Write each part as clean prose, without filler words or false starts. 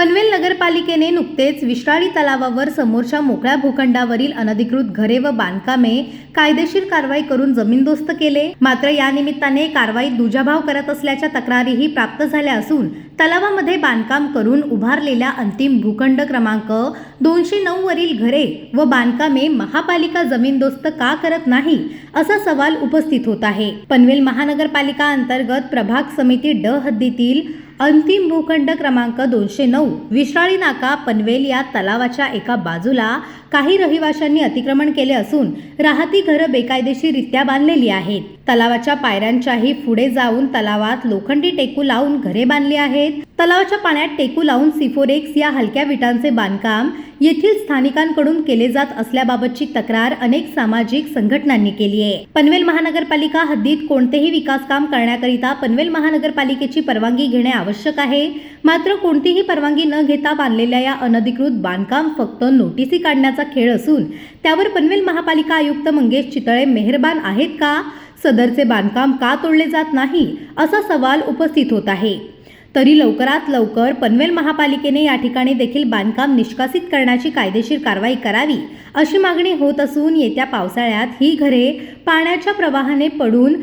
पनवेल नगरपालिकेने नुकतेच विश्राळी तलावावर समोरच्या मोकळ्या भूखंडावरील अनधिकृत घरे व बांधकामे कायदेशीर कारवाई करून जमीनदोस्त केले। मात्र या निमित्ताने कारवाईत दुजाभाव करत असल्याच्या तक्रारीही प्राप्त झाल्या असून तलावामध्ये बांधकाम करून उभारलेल्या अंतिम भूखंड क्रमांक 209 वरील घरे व बांधकामे महापालिका जमीनदोस्त का करत नाही असा सवाल उपस्थित होत आहे। पनवेल महानगरपालिका अंतर्गत प्रभाग समिती ड हद्दीतील अंतिम भूखंड क्रमांक 209 विश्राळी नाका पनवेल या तलावाच्या एका बाजूला काही रहिवाशांनी अतिक्रमण केले असून राहती घरं बेकायदेशीररित्या बांधलेली आहेत। तलावाच्या पायऱ्यांच्याही पुढे जाऊन तलावात लोखंडी टेकू लावून घरे बांधली आहेत। तलावाच्या पाण्यात टेकू लावून सिफोरेक्स या हलक्या विटांचे बांधकाम येथील स्थानिकांकडून केले जात असल्याबाबतची तक्रार अनेक सामाजिक संघटनांनी केली आहे। पनवेल महानगरपालिका हद्दीत कोणतेही विकास काम करण्याकरिता पनवेल महानगरपालिकेची परवानगी घेणे आवश्यक आहे। मात्र कोणतीही परवानगी न घेता बांधलेल्या या अनधिकृत बांधकाम फक्त नोटिसी काढण्याचा खेळ असून त्यावर पनवेल महापालिका आयुक्त मंगेश चितळे मेहरबान आहेत का? सदरचे बांधकाम का तोडले जात नाही असा सवाल उपस्थित होत आहे। तरी लवकरात लवकर पनवेल महापालिकेने या ठिकाणी देखील बांधकाम निष्कासित करण्याची कायदेशीर कारवाई करावी अशी मागणी होत असून येत्या पावसाळ्यात ही घरे पाण्याच्या प्रवाहाने पडून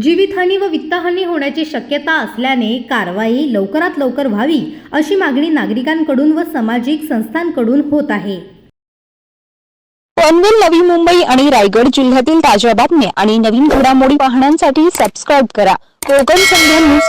जीवितहानी व वित्तहानी होण्याची शक्यता असल्याने कारवाई लवकरात लवकर व्हावी अशी मागणी नागरिकांकडून व सामाजिक संस्थांकडून होत आहे। पनवेल, नवी मुंबई आणि रायगड जिल्ह्यातील ताज्या बातम्या आणि नवीन घडामोडी पाहण्यासाठी सबस्क्राइब करा कोकण संध्या न्यूज।